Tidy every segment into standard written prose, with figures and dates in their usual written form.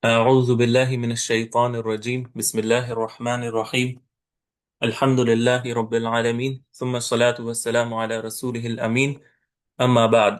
أعوذ بالله من الشيطان الرجيم بسم الله الرحمن الرحيم الحمد لله رب العالمين ثم الصلاة والسلام على رسوله الأمين أما بعد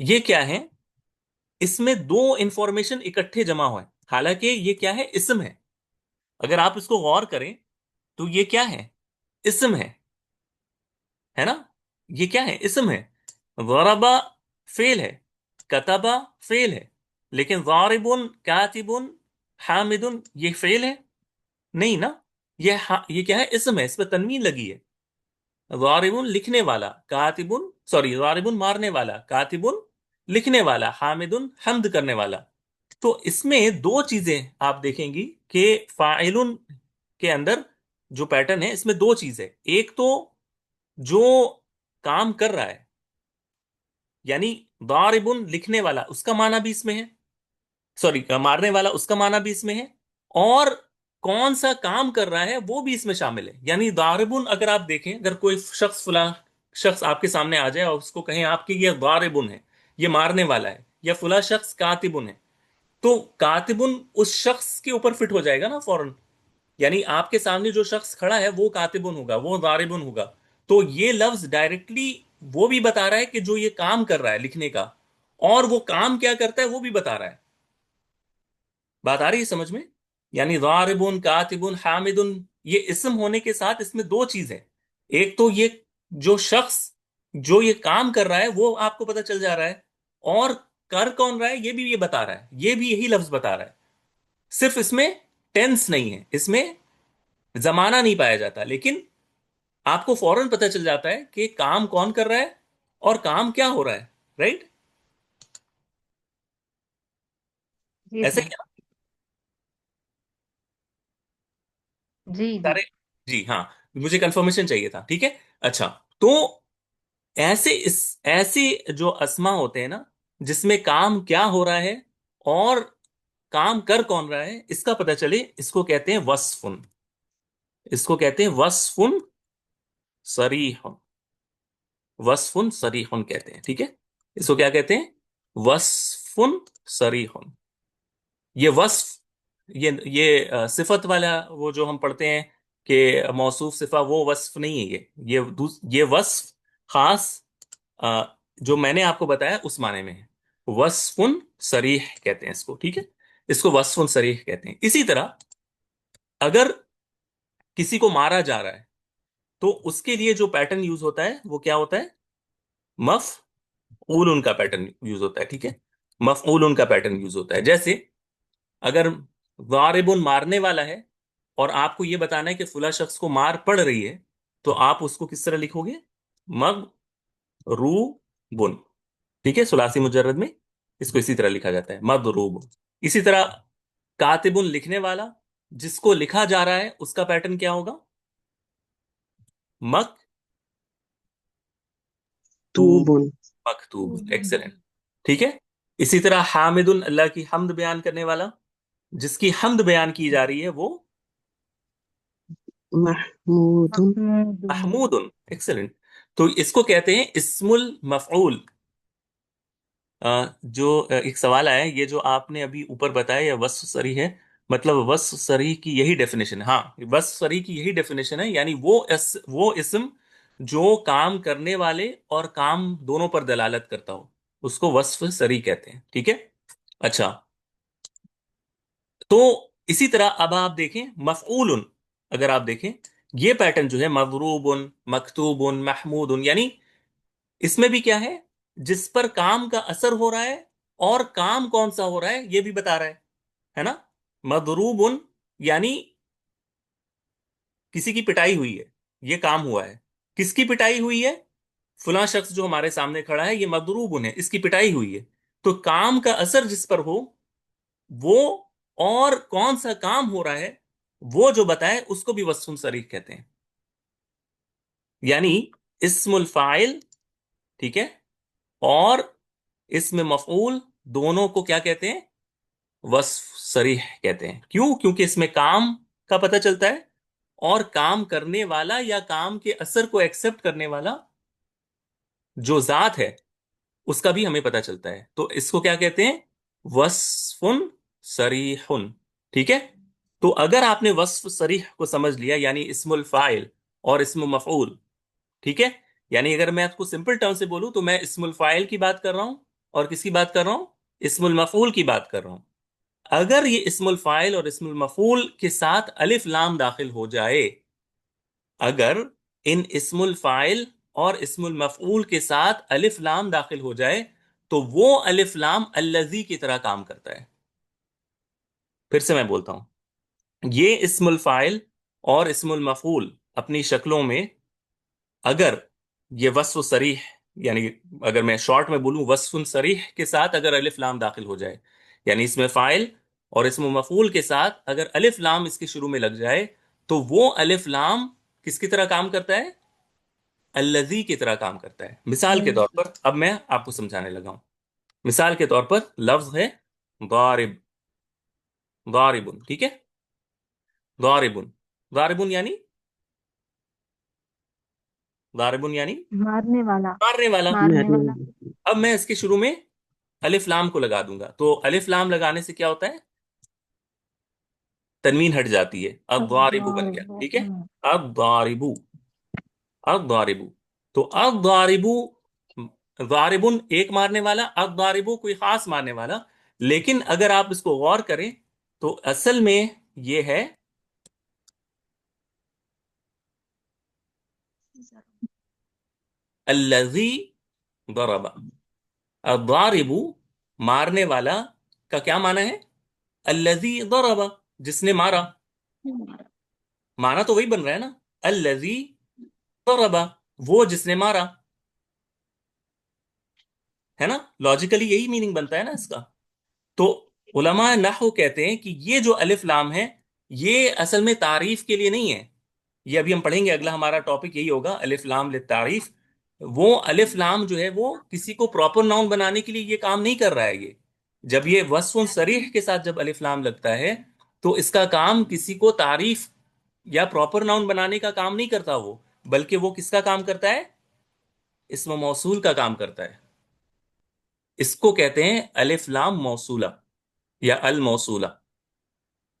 یہ کیا ہے؟ اس میں دو انفارمیشن اکٹھے جمع ہوئے، حالانکہ یہ کیا ہے؟ اسم ہے. اگر آپ اس کو غور کریں تو یہ کیا ہے؟ اسم ہے نا؟ یہ کیا ہے؟ اسم ہے. ضربا فعل ہے، کتبا فعل ہے، لیکن ضارب، کاتب، حامد یہ فعل ہے نہیں نا. یہ کیا ہے؟ اسم ہے، اس پہ تنوین لگی ہے. ضارب لکھنے والا، کاتب سوری ضارب مارنے والا، کاتب لکھنے والا، حامد حمد کرنے والا. تو اس میں دو چیزیں آپ دیکھیں گی کہ فاعل کے اندر جو پیٹرن ہے اس میں دو چیزیں. ایک تو جو کام کر رہا ہے، یعنی ضارب لکھنے والا، اس کا معنی بھی اس میں ہے، سوری مارنے والا اس کا معنی بھی اس میں ہے، اور کون سا کام کر رہا ہے وہ بھی اس میں شامل ہے. یعنی ضاربن، اگر آپ دیکھیں، اگر کوئی شخص فلاں شخص آپ کے سامنے آ جائے اور اس کو کہیں آپ کی یہ ضاربن ہے، یہ مارنے والا ہے، یا فلاں شخص کاتبن ہے، تو کاتبن اس شخص کے اوپر فٹ ہو جائے گا نا فوراً. یعنی آپ کے سامنے جو شخص کھڑا ہے وہ کاتبن ہوگا، وہ ضاربن ہوگا. تو یہ لفظ ڈائریکٹلی وہ بھی بتا رہا ہے کہ جو یہ کام کر رہا ہے لکھنے کا، اور وہ کام کیا کرتا ہے وہ بھی بتا رہا ہے. بات آ رہی ہے سمجھ میں؟ یعنی ضاربن، کاتبن، حامدن، یہ اسم ہونے کے ساتھ اس میں دو چیز ہے. ایک تو یہ جو شخص جو یہ کام کر رہا ہے وہ آپ کو پتہ چل جا رہا ہے، اور کر کون رہا ہے یہ بھی یہ بتا رہا ہے، یہ بھی یہی لفظ بتا رہا ہے. صرف اس میں ٹینس نہیں ہے، اس میں زمانہ نہیں پایا جاتا، لیکن آپ کو فوراً پتہ چل جاتا ہے کہ کام کون کر رہا ہے اور کام کیا ہو رہا ہے. رائٹ؟ جی ایسے سر. ہی ہے نا؟ جی جی. سارے؟ جی ہاں، مجھے کنفرمیشن چاہیے تھا. ٹھیک ہے. اچھا، تو ایسے جو اسما ہوتے ہیں نا، جس میں کام کیا ہو رہا ہے اور کام کر کون رہا ہے اس کا پتہ چلے، اس کو کہتے ہیں وصفن. اس کو کہتے ہیں وصفن صریح. وصفن صریح کہتے ہیں. ٹھیک ہے. اس کو کیا کہتے ہیں؟ وصفن صریح. یہ وصف، یہ صفت والا وہ جو ہم پڑھتے ہیں کہ موصوف صفہ، وہ وصف نہیں ہے. یہ وصف خاص جو میں نے آپ کو بتایا اس معنی میں ہے. وصف صریح کہتے ہیں اس کو. ٹھیک ہے. اس کو وصف صریح کہتے ہیں. اسی طرح اگر کسی کو مارا جا رہا ہے تو اس کے لیے جو پیٹرن یوز ہوتا ہے وہ کیا ہوتا ہے؟ مفعول کا پیٹرن یوز ہوتا ہے. ٹھیک ہے. مفعول کا پیٹرن یوز ہوتا ہے. جیسے اگر ضارب مارنے والا ہے اور آپ کو یہ بتانا ہے کہ فلاں شخص کو مار پڑ رہی ہے، تو آپ اس کو کس طرح لکھو گے؟ مضروب. ٹھیک ہے. ثلاثی مجرد میں اس کو اسی طرح لکھا جاتا ہے، مضروب. اسی طرح کاتب لکھنے والا، جس کو لکھا جا رہا ہے اس کا پیٹرن کیا ہوگا؟ مکتوب. توبن. مکتوب. ایکسلنٹ. ٹھیک ہے. اسی طرح حامد، اللہ کی حمد بیان کرنے والا، جس کی حمد بیان کی جا رہی ہے وہ محمود. محمود. ایکسلنٹ. تو اس کو کہتے ہیں اسم المفعول. جو ایک سوال آیا ہے، یہ جو آپ نے ابھی اوپر بتایا یہ وصف صریح ہے، مطلب وصف صریح کی یہی ڈیفینیشن ہے؟ ہاں، وصف صریح کی یہی ڈیفینیشن ہے. یعنی وہ اسم جو کام کرنے والے اور کام دونوں پر دلالت کرتا ہو، اس کو وصف صریح کہتے ہیں. ٹھیک ہے. اچھا، تو اسی طرح اب آپ دیکھیں مفعول. اگر آپ دیکھیں یہ پیٹرن جو ہے مضروب، مکتوب، محمود، یعنی اس میں بھی کیا ہے؟ جس پر کام کا اثر ہو رہا ہے اور کام کون سا ہو رہا ہے یہ بھی بتا رہا ہے نا؟ مضروب یعنی کسی کی پٹائی ہوئی ہے، یہ کام ہوا ہے. کس کی پٹائی ہوئی ہے؟ فلاں شخص جو ہمارے سامنے کھڑا ہے یہ مضروب ہے، اس کی پٹائی ہوئی ہے. تو کام کا اثر جس پر ہو وہ، اور کون سا کام ہو رہا ہے وہ جو بتائے، اس کو بھی وصف صریح کہتے ہیں. یعنی اسم الفاعل، ٹھیک ہے، اور اسم مفعول، دونوں کو کیا کہتے ہیں؟ وصف صریح کہتے ہیں. کیوں؟ کیونکہ اس میں کام کا پتہ چلتا ہے، اور کام کرنے والا یا کام کے اثر کو ایکسپٹ کرنے والا جو ذات ہے اس کا بھی ہمیں پتہ چلتا ہے. تو اس کو کیا کہتے ہیں؟ وصف صریح. ٹھیک ہے. تو اگر آپ نے وصف صریح کو سمجھ لیا، یعنی اسم الفاعل اور اسم مفعول، ٹھیک ہے، یعنی اگر میں آپ کو سمپل ٹرم سے بولوں تو میں اسم الفاعل کی بات کر رہا ہوں اور کس کی بات کر رہا ہوں؟ اسم المفعول کی بات کر رہا ہوں. اگر یہ اسم الفاعل اور اسم المفعول کے ساتھ الف لام داخل ہو جائے، اگر ان اسم الفاعل اور اسم المفعول کے ساتھ الف لام داخل ہو جائے تو وہ الف لام الذی کی طرح کام کرتا ہے. پھر سے میں بولتا ہوں، یہ اسم الفاعل اور اسم المفعول اپنی شکلوں میں اگر یہ وصف صریح، یعنی اگر میں شارٹ میں بولوں وصف صریح کے ساتھ اگر الف لام داخل ہو جائے، یعنی اسم فاعل اور اسم مفعول کے ساتھ اگر الف لام اس کے شروع میں لگ جائے تو وہ الف لام کس کی طرح کام کرتا ہے؟ الذی کی طرح کام کرتا ہے. مثال کے طور پر اب میں آپ کو سمجھانے لگا ہوں. مثال کے طور پر لفظ ہے ضارب. ضاربن، ٹھیک ہے؟ ضاربن. ضاربن یعنی، ضاربن یعنی مارنے والا. مارنے والا. مارنے مارنے والا. اب میں اس کے شروع میں الف لام کو لگا دوں گا تو الف لام لگانے سے کیا ہوتا ہے؟ تنوین ہٹ جاتی ہے، الضارب بن گیا. ٹھیک ہے؟ الضارب. الضارب. تو الضارب، ضاربن ایک مارنے والا، الضارب کوئی خاص مارنے والا. لیکن اگر آپ اس کو غور کریں تو اصل میں یہ ہے الذی ضرب. الضارب مارنے والا کا کیا معنی ہے؟ الذی ضرب، جس نے مارا. معنی تو وہی بن رہا ہے نا، الذی ضرب، وہ جس نے مارا. ہے نا؟ لاجیکلی یہی میننگ بنتا ہے نا اس کا. تو علماء نحو کہتے ہیں کہ یہ جو الف لام ہے یہ اصل میں تعریف کے لیے نہیں ہے. یہ ابھی ہم پڑھیں گے، اگلا ہمارا ٹاپک یہی ہوگا، الف لام للتعریف. وہ الف لام جو ہے وہ کسی کو پراپر ناؤن بنانے کے لیے یہ کام نہیں کر رہا ہے. یہ جب یہ وصف صریح کے ساتھ جب الف لام لگتا ہے تو اس کا کام کسی کو تعریف یا پراپر ناؤن بنانے کا کام نہیں کرتا وہ، بلکہ وہ کس کا کام کرتا ہے؟ اسم موصول کا کام کرتا ہے. اس کو کہتے ہیں الف لام موصولہ یا الموصولہ.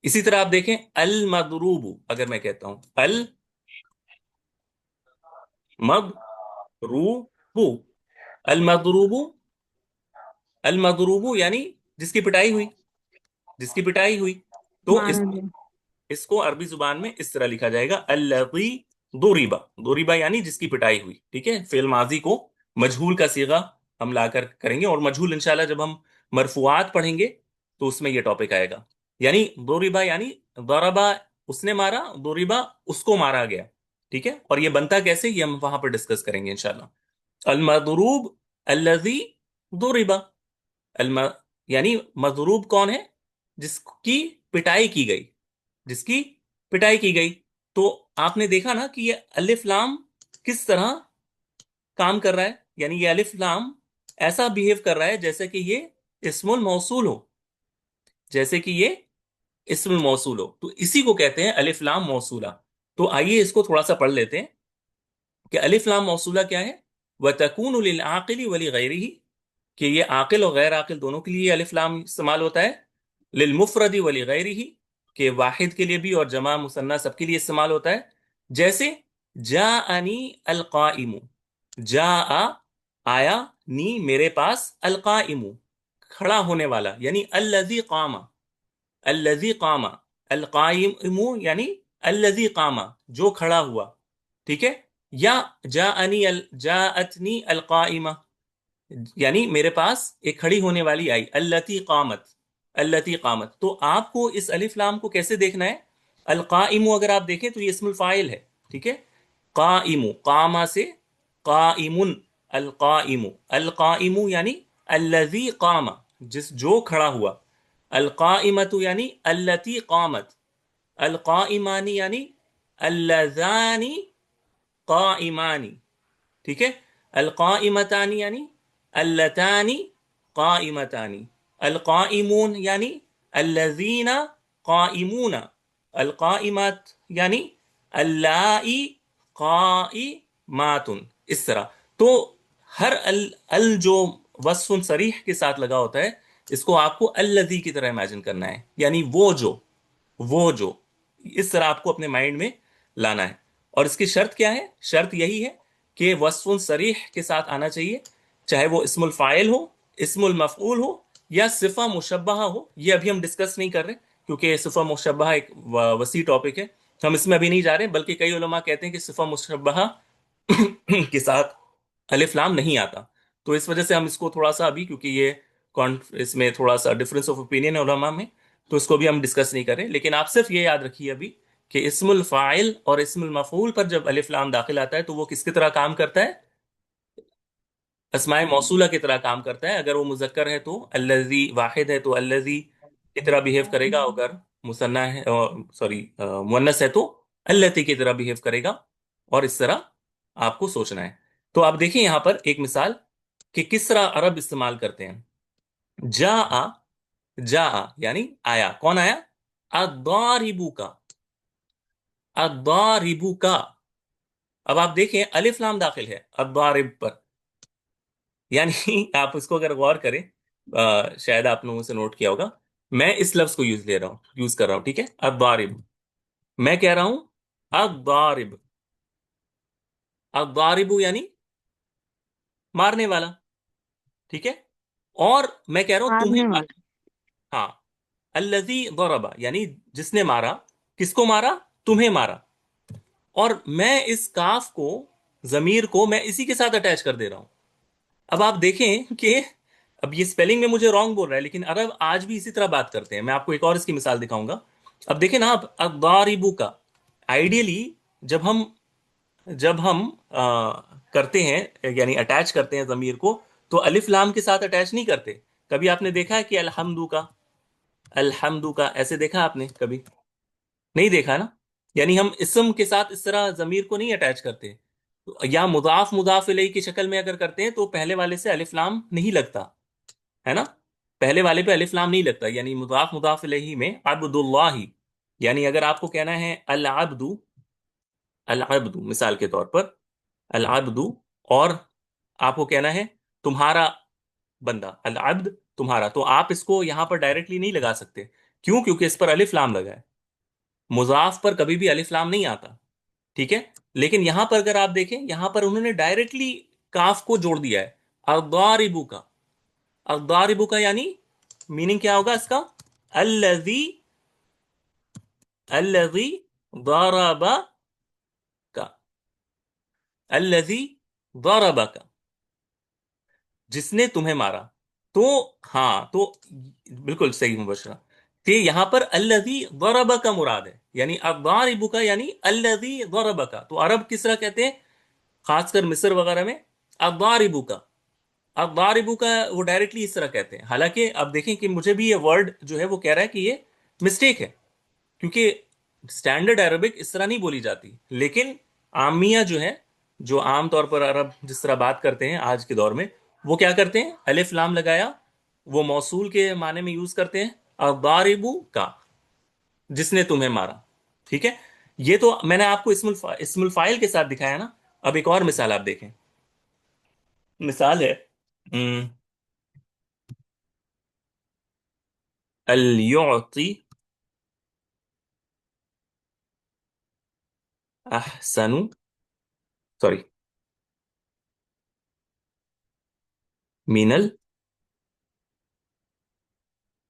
اسی طرح آپ دیکھیں المضروب، اگر میں کہتا ہوں المضروب، المضروب، المضروب یعنی جس کی پٹائی ہوئی، جس کی پٹائی ہوئی. تو مارا گیا. اس کو عربی زبان میں اس طرح لکھا جائے گا الذی ضرب. ضرب یعنی جس کی پٹائی ہوئی. ٹھیک ہے؟ فعل ماضی کو مجہول کا صیغہ ہم لا کر کریں گے، اور مجہول انشاءاللہ جب ہم مرفوعات پڑھیں گے تو اس میں یہ ٹاپک آئے گا. یعنی ضرب یعنی ضربا اس نے مارا، ضربا اس کو مارا گیا. ٹھیک ہے؟ اور یہ بنتا کیسے یہ ہم وہاں پر ڈسکس کریں گے انشاءاللہ. المضروب الذی ضرب. الم یعنی مضروب کون ہے؟ جس کی پٹائی کی گئی، جس کی پٹائی کی گئی. تو آپ نے دیکھا نا کہ یہ الف لام کس طرح کام کر رہا ہے. یعنی یہ الف لام ایسا بیہیو کر رہا ہے جیسے کہ یہ اسم الموصول ہو، جیسے کہ یہ اسم الموصول ہو. تو اسی کو کہتے ہیں الف لام موصولہ. تو آئیے اس کو تھوڑا سا پڑھ لیتے ہیں کہ الف لام موصولہ کیا ہے. وَتَكُونُ لِلْعَاقِلِ وَلِغَيْرِهِ، کہ یہ عاقل اور غیر عاقل دونوں کے لیے الف لام استعمال ہوتا ہے. للمفرد ولیغیرہ، کہ واحد کے لیے بھی اور جمع مثنیٰ سب کے لیے استعمال ہوتا ہے. جیسے جاءنی القائم، جاء آیا، نی میرے پاس، القائم کھڑا ہونے والا، یعنی الذی قام. الذی قام، القائم یعنی الذی قام جو کھڑا ہوا. ٹھیک ہے؟ یا جاءتنی القائمہ، یعنی میرے پاس ایک کھڑی ہونے والی آئی، التی قامت. التی قامت. تو آپ کو اس الف لام کو کیسے دیکھنا ہے؟ القائم اگر آپ دیکھیں تو یہ اسم الفاعل ہے. ٹھیک ہے؟ قائم، قاما سے قائم. القائم، القائم یعنی الذی قام جس جو کھڑا ہوا. القائمت یعنی التی قامت. القائمانی یعنی اللذانی قائمانی. ٹھیک ہے؟ القائمتانی یعنی اللتانی قائمتانی. القائمون یعنی الذین قائمون. القائمات یعنی اللائی قائمات. اس طرح. تو ہر جو وصف صریح کے ساتھ لگا ہوتا ہے اس کو آپ کو الذی کی طرح امیجن کرنا ہے، یعنی وہ جو، وہ جو. اس طرح آپ کو اپنے مائنڈ میں لانا ہے. اور اس کی شرط کیا ہے؟ شرط یہی ہے کہ وصف صریح کے ساتھ آنا چاہیے، چاہے وہ اسم الفاعل ہو اسم المفعول ہو یا صفہ مشبہہ ہو، یہ ابھی ہم ڈسکس نہیں کر رہے، کیونکہ صفہ مشبہہ ایک وسیع ٹاپک ہے، ہم اس میں ابھی نہیں جا رہے، بلکہ کئی علماء کہتے ہیں کہ صفہ مشبہہ کے ساتھ الف لام نہیں آتا، تو اس وجہ سے ہم اس کو تھوڑا سا ابھی، کیونکہ یہ اس میں تھوڑا سا ڈفرنس آف اوپینین ہے علماء میں، تو اس کو بھی ہم ڈسکس نہیں کریں، لیکن آپ صرف یہ یاد رکھیے ابھی کہ اسم الفاعل اور اسم المفعول پر جب الف لام داخل آتا ہے تو وہ کس کی طرح کام کرتا ہے؟ اسماء موصولہ کی طرح کام کرتا ہے۔ اگر وہ مذکر ہے تو الذی، واحد ہے تو الذی کی طرح بہیو کرے گا، اگر مثنی ہے، سوری مؤنث ہے تو التی کی طرح بہیو کرے گا، اور اس طرح آپ کو سوچنا ہے۔ تو آپ دیکھیں یہاں پر ایک مثال کہ کس طرح عرب استعمال کرتے ہیں۔ جا، جا یعنی آیا، کون آیا؟ الضاربو کا، الضاربو کا۔ اب آپ دیکھیں الف لام داخل ہے الضارب پر، یعنی آپ اس کو اگر غور کریں، شاید آپ لوگوں سے نوٹ کیا ہوگا، میں اس لفظ کو یوز کر رہا ہوں، ٹھیک ہے، الضارب، میں کہہ رہا ہوں الضارب، الضارب یعنی مارنے والا، ٹھیک ہے، اور میں کہہ رہا ہوں تمہیں مارنے والا. ہاں، الذی ضرب یعنی جس نے مارا، کس کو مارا؟ تمہیں مارا، اور میں اس کاف کو، ضمیر کو میں اسی کے ساتھ اٹیچ کر دے رہا ہوں۔ اب آپ دیکھیں کہ اب یہ سپیلنگ میں مجھے رانگ بول رہا ہے، لیکن عرب آج بھی اسی طرح بات کرتے ہیں۔ میں آپ کو ایک اور اس کی مثال دکھاؤں گا۔ اب دیکھیں نا آپ، الضاربو کا، آئیڈیلی جب ہم کرتے ہیں، یعنی اٹیچ کرتے ہیں ضمیر کو، تو الف لام کے ساتھ اٹیچ نہیں کرتے۔ کبھی آپ نے دیکھا ہے کہ الحمدو کا، الحمدو کا ایسے دیکھا آپ نے کبھی؟ نہیں دیکھا نا؟ یعنی ہم اسم کے ساتھ اس طرح ضمیر کو نہیں اٹیچ کرتے، یا مضاف مضاف الیہ کی شکل میں اگر کرتے ہیں تو پہلے والے سے الف لام نہیں لگتا ہے نا، پہلے والے پہ الف لام نہیں لگتا، یعنی مضاف مضاف الیہ میں عبد اللہ، یعنی اگر آپ کو کہنا ہے العبد، العبد مثال کے طور پر العبد، اور آپ کو کہنا ہے تمہارا بندہ، العبد تمہارا، تو آپ اس کو یہاں پر ڈائریکٹلی نہیں لگا سکتے، کیوں؟ کیونکہ اس پر الف لام لگا ہے، مضاف پر کبھی بھی الف لام نہیں آتا، ٹھیک ہے، لیکن یہاں پر اگر آپ دیکھیں، یہاں پر انہوں نے ڈائریکٹلی کاف کو جوڑ دیا ہے، الضاربو کا، الضاربو کا یعنی میننگ کیا ہوگا اس کا؟ الذی، الذی ضرب کا، الذی ضرب کا، جس نے تمہیں مارا، تو ہاں، تو بالکل صحیح مبشرہ کہ یہاں پر الذی ضرب کا مراد ہے، یعنی الضارب کا یعنی الذی ضرب کا، تو عرب کس طرح کہتے ہیں، خاص کر مصر وغیرہ میں، الضارب کا، الضارب کا وہ ڈائریکٹلی اس طرح کہتے ہیں، حالانکہ اب دیکھیں کہ مجھے بھی یہ ورڈ جو ہے وہ کہہ رہا ہے کہ یہ مسٹیک ہے، کیونکہ اسٹینڈرڈ عربک اس طرح نہیں بولی جاتی، لیکن عامیہ جو ہے، جو عام طور پر عرب جس طرح بات کرتے ہیں آج کے دور میں، وہ کیا کرتے ہیں؟ الف لام لگایا، وہ موصول کے معنی میں یوز کرتے ہیں، الضاربو کا، جس نے تمہیں مارا، ٹھیک ہے۔ یہ تو میں نے آپ کو اسم الفاعل کے ساتھ دکھایا نا، اب ایک اور مثال آپ دیکھیں، مثال ہے الیعطی احسن، سوری، من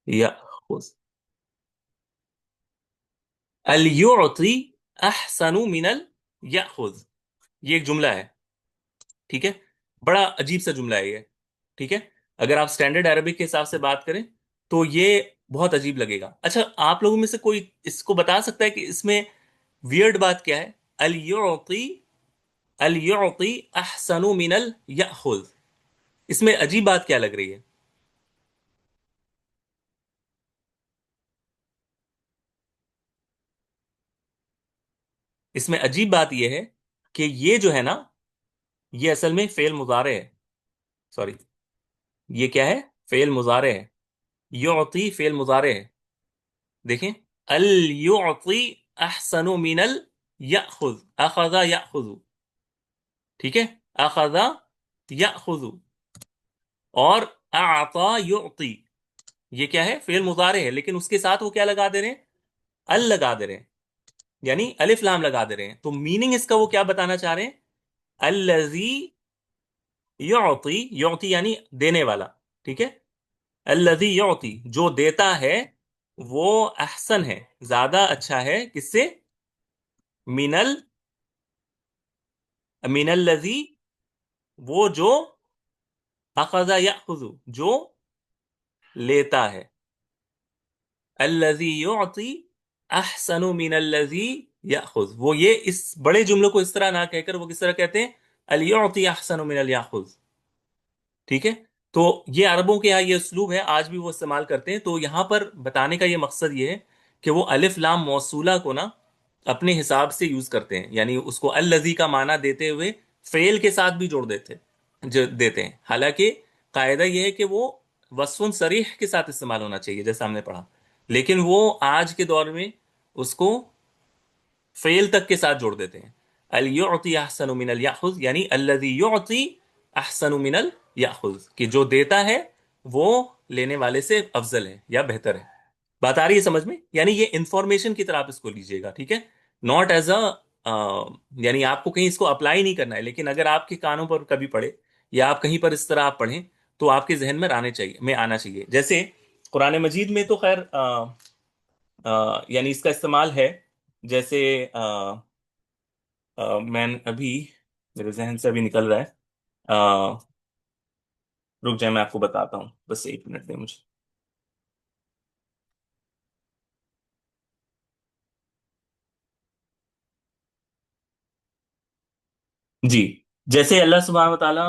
الیأخذ، الیعطی احسن من الیأخذ، یہ ایک جملہ ہے، ٹھیک ہے، بڑا عجیب سا جملہ ہے یہ، ٹھیک ہے، اگر آپ اسٹینڈرڈ عربک کے حساب سے بات کریں تو یہ بہت عجیب لگے گا۔ اچھا، آپ لوگوں میں سے کوئی اس کو بتا سکتا ہے کہ اس میں ویئرڈ بات کیا ہے؟ الیعطی، الیعطی احسن من الیأخذ، اس میں عجیب بات کیا لگ رہی ہے؟ اس میں عجیب بات یہ ہے کہ یہ جو ہے نا، یہ اصل میں فعل مضارع ہے، سوری، یہ کیا ہے؟ فعل مضارع ہے، یعطی فعل مضارع ہے، دیکھیں، الیعطی احسن من الیأخذ، اخذ یأخذ، ٹھیک ہے، اخذ یأخذ، اور اعطا یعطی، یہ کیا ہے؟ فعل مضارع ہے، لیکن اس کے ساتھ وہ کیا لگا دے رہے ہیں؟ ال لگا دے رہے ہیں، یعنی الف لام لگا دے رہے ہیں، تو میننگ اس کا وہ کیا بتانا چاہ رہے ہیں؟ الذی یعطی، یعطی یعنی دینے والا، ٹھیک ہے. الذی یعطی جو دیتا ہے وہ احسن ہے زیادہ اچھا ہے کس سے؟ من من الذی وہ جو اخذ یاخذ جو لیتا ہے. الذی یعطی احسن من الذی یاخذ وہ یہ اس بڑے جملے کو اس طرح نہ کہہ کر وہ کس طرح کہتے ہیں؟ الیعطی احسن من الیاخذ. ٹھیک ہے. تو یہ عربوں کے یہاں یہ اسلوب ہے آج بھی وہ استعمال کرتے ہیں. تو یہاں پر بتانے کا یہ مقصد یہ ہے کہ وہ الف لام موصولہ کو نا اپنے حساب سے یوز کرتے ہیں، یعنی اس کو الذی کا معنی دیتے ہوئے فعل کے ساتھ بھی جوڑ دیتے ہیں. حالانکہ قاعدہ یہ ہے کہ وہ وصف صریح کے ساتھ استعمال ہونا چاہیے جیسا ہم نے پڑھا، لیکن وہ آج کے دور میں اس کو فعل تک کے ساتھ جوڑ دیتے ہیں. الیعطی احسن من الیاخذ یعنی الذی یعطی احسن من الیاخذ کہ جو دیتا ہے وہ لینے والے سے افضل ہے یا بہتر ہے. بات آ رہی ہے سمجھ میں؟ یعنی یہ انفارمیشن کی طرح آپ اس کو لیجئے گا. ٹھیک ہے. ناٹ ایز اے یعنی آپ کو کہیں اس کو اپلائی نہیں کرنا ہے، لیکن اگر آپ کے کانوں پر کبھی پڑے یا آپ کہیں پر اس طرح آپ پڑھیں تو آپ کے ذہن میں آنا چاہیے. جیسے قرآن مجید میں تو خیر یعنی اس کا استعمال ہے. جیسے میں ابھی میرے ذہن سے ابھی نکل رہا ہے. آ، رک جائے میں آپ کو بتاتا ہوں، بس ایک منٹ دیں مجھے. جی. جیسے اللہ سبحانہ و تعالیٰ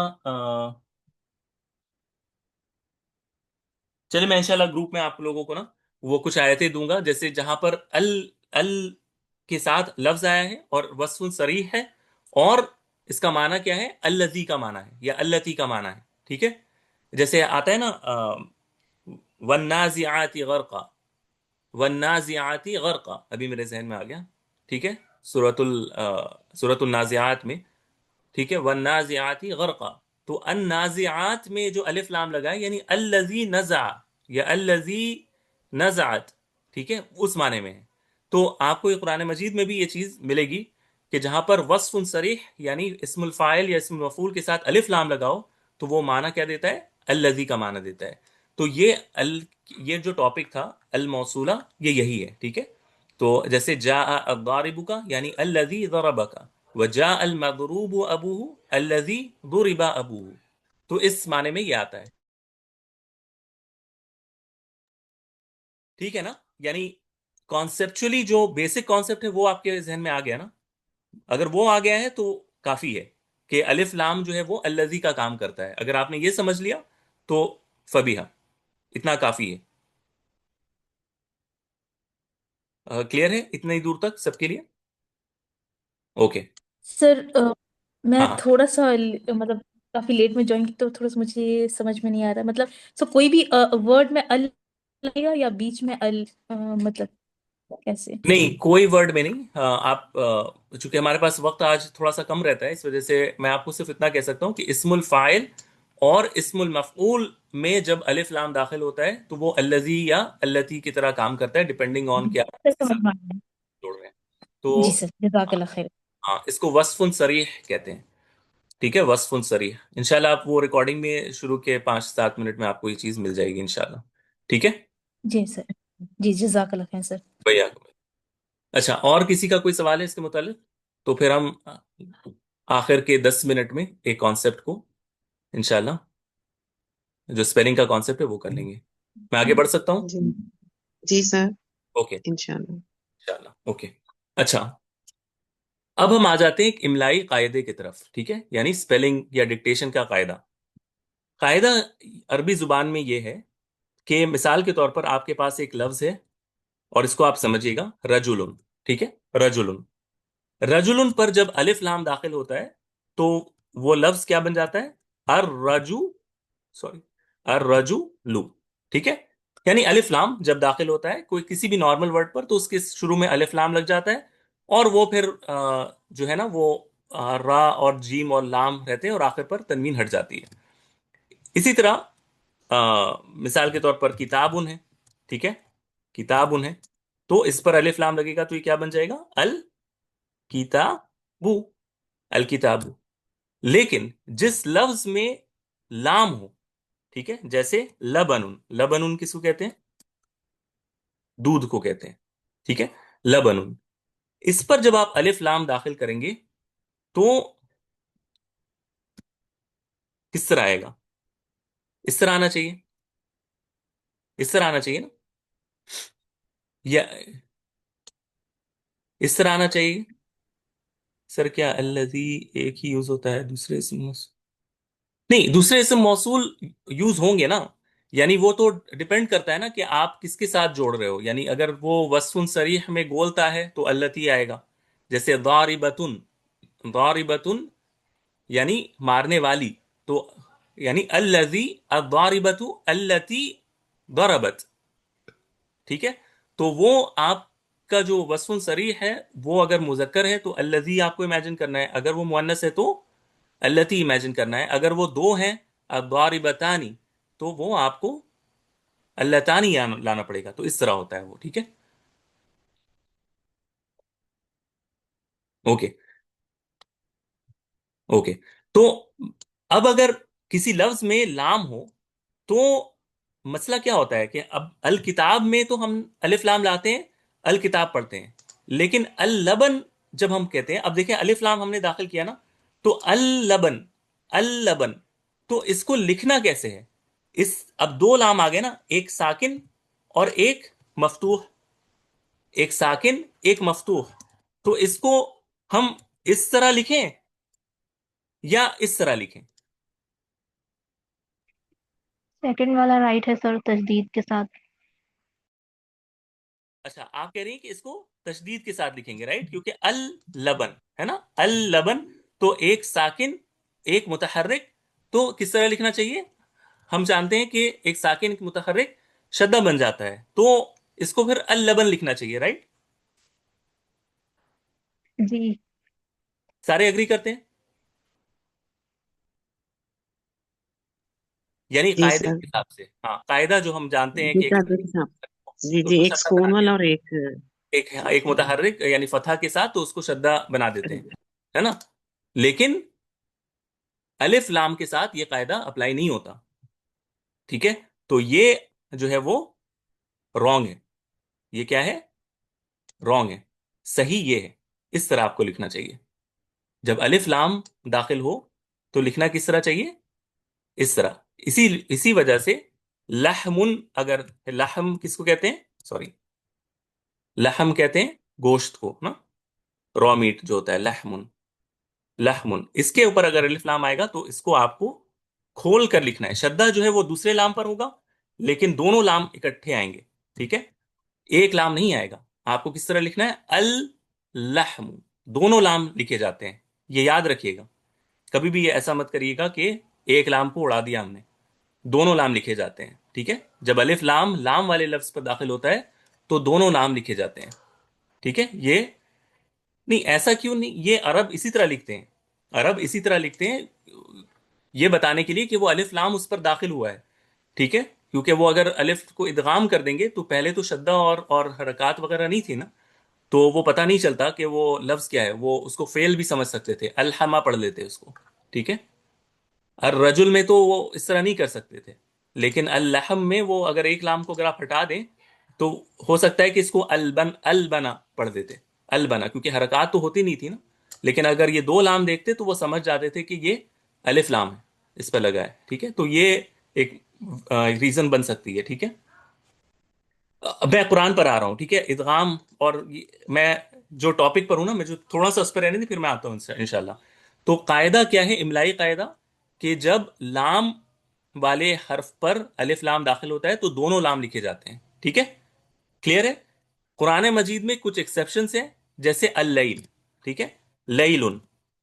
چلے میں انشاءاللہ گروپ میں آپ لوگوں کو نا وہ کچھ آیتیں دوں گا جیسے جہاں پر ال کے ساتھ لفظ آیا ہے اور وصف صریح ہے، اور اس کا معنی کیا ہے؟ الذی کا معنی ہے یا التی کا معنی ہے. ٹھیک ہے. جیسے آتا ہے نا والنازعات غرقا. والنازعات غرقا ابھی میرے ذہن میں آ گیا. ٹھیک ہے. سورۃ النازعات میں. ٹھیک ہے. والنازعات غرقا. تو النازعات میں جو الف لام لگا ہے یعنی الذی نزع یا الذی نزعت. ٹھیک ہے. اس معنی میں ہے. تو آپ کو یہ قرآن مجید میں بھی یہ چیز ملے گی کہ جہاں پر وصف صریح یعنی اسم الفاعل یا اسم المفعول کے ساتھ الف لام لگاؤ تو وہ معنی کیا دیتا ہے؟ الذی کا معنی دیتا ہے. تو یہ جو ٹاپک تھا الموصولہ یہ یہی ہے. ٹھیک ہے. تو جیسے جاء الضارب کا یعنی الذی ضربک، وجاء المضروب ابوہ الذی ضرب ابوہ. تو اس معنی میں یہ آتا ہے. ٹھیک ہے نا. یعنی کانسیپچولی جو بیسک کانسیپٹ ہے وہ آپ کے ذہن میں آ گیا نا. اگر وہ آ گیا ہے تو کافی ہے کہ الف لام جو ہے وہ الذی کا کام کرتا ہے. اگر آپ نے یہ سمجھ لیا تو فبیہا اتنا کافی ہے. کلیئر ہے اتنا ہی دور تک سب کے لیے؟ اوکے. سر میں ہاں ہاں. تھوڑا سا مطلب کافی لیٹ میں جوائن کی تو تھوڑا سا مجھے سمجھ میں نہیں آ رہا مطلب سو کوئی بھی ورڈ میں ال لگے گا یا بیچ میں مطلب کیسے؟ نہیں کوئی ورڈ میں نہیں. آپ چونکہ ہمارے پاس وقت آج تھوڑا سا کم رہتا ہے اس وجہ سے میں آپ کو صرف اتنا کہہ سکتا ہوں کہ اسم الفاعل اور اسم المفعول میں جب الف لام داخل ہوتا ہے تو وہ الذی یا التی کی طرح کام کرتا ہے ڈپینڈنگ آن کیا سر اس کے سمجھ ساتھ میں آ رہا جوڑ رہے ہیں. تو ہے جی سر جزاک اللہ خیر ہاں اس کو وصف صریح کہتے ہیں. ٹھیک ہے. وصف صریح انشاءاللہ آپ وہ ریکارڈنگ میں شروع کے 5-7 منٹ میں آپ کو یہ چیز مل جائے گی انشاءاللہ. ٹھیک ہے. جی سر جی جزاک اللہ خیر سر بھیا. اچھا اور کسی کا کوئی سوال ہے اس کے متعلق؟ تو پھر ہم آخر کے 10 منٹ میں ایک کانسیپٹ کو انشاءاللہ جو اسپیلنگ کا کانسیپٹ ہے وہ کر لیں گے. میں آگے بڑھ سکتا ہوں؟ جی جی سر اوکے انشاءاللہ انشاءاللہ. اوکے. اچھا اب ہم آ جاتے ہیں ایک املائی قاعدے کی طرف. ٹھیک ہے. یعنی اسپیلنگ یا ڈکٹیشن کا قاعدہ. قاعدہ عربی زبان میں یہ ہے کہ مثال کے طور پر آپ کے پاس ایک لفظ ہے اور اس کو آپ سمجھیے گا رجل. ٹھیک ہے. رجل. رجل پر جب الف لام داخل ہوتا ہے تو وہ لفظ کیا بن جاتا ہے؟ الرجو سوری الرجو لو. ٹھیک ہے. یعنی الف لام جب داخل ہوتا ہے کوئی کسی بھی نارمل ورڈ پر تو اس کے شروع میں الف لام لگ جاتا ہے اور وہ پھر جو ہے نا وہ را اور جیم اور لام رہتے ہیں اور آخر پر تنوین ہٹ جاتی ہے. اسی طرح مثال کے طور پر کتاب ہے. ٹھیک ہے. کتاب ہے تو اس پر الف لام لگے گا تو یہ کیا بن جائے گا؟ الکتابو. الکتابو. لیکن جس لفظ میں لام ہو ٹھیک ہے، جیسے لبن، لبن کس کو کہتے ہیں؟ دودھ کو کہتے ہیں، ٹھیک ہے، لبن. اس پر جب آپ الف لام داخل کریں گے تو کس طرح آئے گا؟ اس طرح آنا چاہیے، اس طرح آنا چاہیے نا، یا اس طرح آنا چاہیے. سر کیا الذی ایک ہی یوز ہوتا ہے دوسرے اسم نہیں، دوسرے اسم موصول یوز ہوں گے نا، یعنی وہ تو ڈپینڈ کرتا ہے نا کہ آپ کس کے ساتھ جوڑ رہے ہو. یعنی اگر وہ وصف صریح میں گولتا ہے تو التی آئے گا، جیسے ضاربتن، ضاربتن یعنی مارنے والی، تو یعنی الذی الضاربت التی ضربت، ٹھیک ہے. تو وہ آپ کا جو وصف صریح ہے وہ اگر مذکر ہے تو الذی آپ کو امیجن کرنا ہے، اگر وہ مؤنث ہے تو التی امیجن کرنا ہے، اگر وہ دو ہیں الضاربتانی تو وہ آپ کو اللتانی لانا پڑے گا. تو اس طرح ہوتا ہے وہ، ٹھیک ہے. Okay, okay. تو اب اگر کسی لفظ میں لام ہو تو مسئلہ کیا ہوتا ہے کہ اب الکتاب میں تو ہم الف لام لاتے ہیں، الکتاب پڑھتے ہیں، لیکن اللبن جب ہم کہتے ہیں، اب دیکھیں الف لام ہم نے داخل کیا نا، تو اللبن، اللبن، تو اس کو لکھنا کیسے ہے؟ اس اب دو لام آ گئے نا، ایک ساکن اور ایک مفتوح، ایک ساکن ایک مفتوح. تو اس کو ہم اس طرح لکھیں یا اس طرح لکھیں؟ سیکنڈ والا رائٹ ہے سر، تجدید کے ساتھ. اچھا، آپ کہہ رہی ہیں کہ اس کو تشدید کے ساتھ لکھیں گے، رائٹ، کیونکہ اللبن ہے نا، اللبن، تو ایک ساکن ایک متحرک، تو کس طرح لکھنا چاہیے؟ ہم جانتے ہیں کہ ایک ساکن ایک متحرک شدہ بن جاتا ہے، تو اس کو پھر اللبن لکھنا چاہیے، رائٹ. جی. سارے اگری کرتے ہیں؟ یعنی جی قاعدے سر، کے حساب سے، ہاں، قاعدہ جو ہم جانتے ہیں کہ ایک کتاب کے ساتھ. جی تو اس جی، کو ایک شدہ سکون بنا دیا، والا اور ایک ایک متحرک یعنی فتح کے ساتھ تو اس کو شدہ بنا دیتے ہیں، ہے نا. لیکن الف لام کے ساتھ یہ قاعدہ اپلائی نہیں ہوتا، ٹھیک ہے. تو یہ جو ہے وہ رونگ ہے. یہ کیا ہے؟ رونگ ہے. صحیح یہ ہے، اس طرح آپ کو لکھنا چاہیے. جب الف لام داخل ہو تو لکھنا کس طرح چاہیے؟ اس طرح. اسی وجہ سے لحم، اگر لحم کس کو کہتے ہیں؟ سوری، لحم کہتے ہیں گوشت کو نا، را میٹ جو ہوتا ہے، لحم، لحم، اس کے اوپر اگر الف لام آئے گا تو اس کو آپ کو کھول کر لکھنا ہے. شدہ جو ہے وہ دوسرے لام پر ہوگا، لیکن دونوں لام اکٹھے آئیں گے، ٹھیک ہے. ایک لام نہیں آئے گا. آپ کو کس طرح لکھنا ہے؟ اللحم، دونوں لام لکھے جاتے ہیں، یہ یاد رکھیے گا. کبھی بھی یہ ایسا مت کریے گا کہ ایک لام کو اڑا دیا ہم نے، دونوں لام لکھے جاتے ہیں، ٹھیک ہے. جب الف لام لام والے لفظ پر داخل ہوتا ہے تو دونوں لام لکھے جاتے ہیں، ٹھیک ہے. یہ نہیں، ایسا کیوں نہیں، یہ عرب اسی طرح لکھتے ہیں، عرب اسی طرح لکھتے ہیں، یہ بتانے کے لیے کہ وہ الف لام اس پر داخل ہوا ہے، ٹھیک ہے. کیونکہ وہ اگر الف کو ادغام کر دیں گے تو پہلے تو شدہ اور حرکات وغیرہ نہیں تھی نا، تو وہ پتہ نہیں چلتا کہ وہ لفظ کیا ہے. وہ اس کو فعل بھی سمجھ سکتے تھے، الحما پڑھ لیتے اس کو، ٹھیک ہے. الرجل میں تو وہ اس طرح نہیں کر سکتے تھے، لیکن اللحم میں وہ اگر ایک لام کو اگر آپ ہٹا دیں تو ہو سکتا ہے کہ اس کو البنا پڑھ دیتے، البنا، کیونکہ حرکات تو ہوتی نہیں تھی نا. لیکن اگر یہ دو لام دیکھتے تو وہ سمجھ جاتے تھے کہ یہ الف لام ہے، اس پہ لگا ہے، ٹھیک ہے. تو یہ ایک ریزن بن سکتی ہے، ٹھیک ہے. میں قرآن پر آ رہا ہوں، ٹھیک ہے. ادغام اور میں جو ٹاپک پر ہوں نا، میں جو تھوڑا سا اس پہ رہنے دیں پھر میں آتا ہوں انشاءاللہ. تو قاعدہ کیا ہے، املائی قاعدہ، کہ جب لام والے حرف پر الف لام داخل ہوتا ہے تو دونوں لام لکھے جاتے ہیں، ٹھیک ہے. کلیئر ہے؟ قرآن مجید میں کچھ ایکسیپشنز ہیں، جیسے اللیل، ٹھیک ہے، لیلن،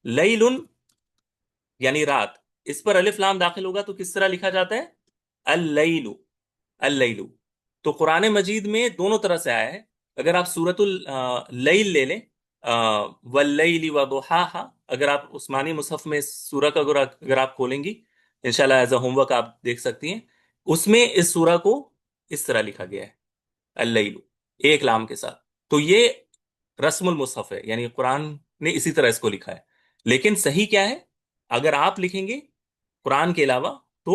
لیلن یعنی رات، اس پر الف لام داخل ہوگا تو کس طرح لکھا جاتا ہے؟ اللیل، اللیل. تو قرآن مجید میں دونوں طرح سے آیا ہے. اگر آپ سورت اللیل لے لیں، واللیل وضحاہا، اگر آپ عثمانی مصحف میں سورہ کا اگر آپ کھولیں گی انشاءاللہ ایز اے ہوم ورک آپ دیکھ سکتی ہیں، اس میں اس سورہ کو اس طرح لکھا گیا ہے، اللیل، ایک لام کے ساتھ. تو یہ رسم المصحف ہے، یعنی قرآن نے اسی طرح اس کو لکھا ہے. لیکن صحیح کیا ہے؟ اگر آپ لکھیں گے قرآن کے علاوہ تو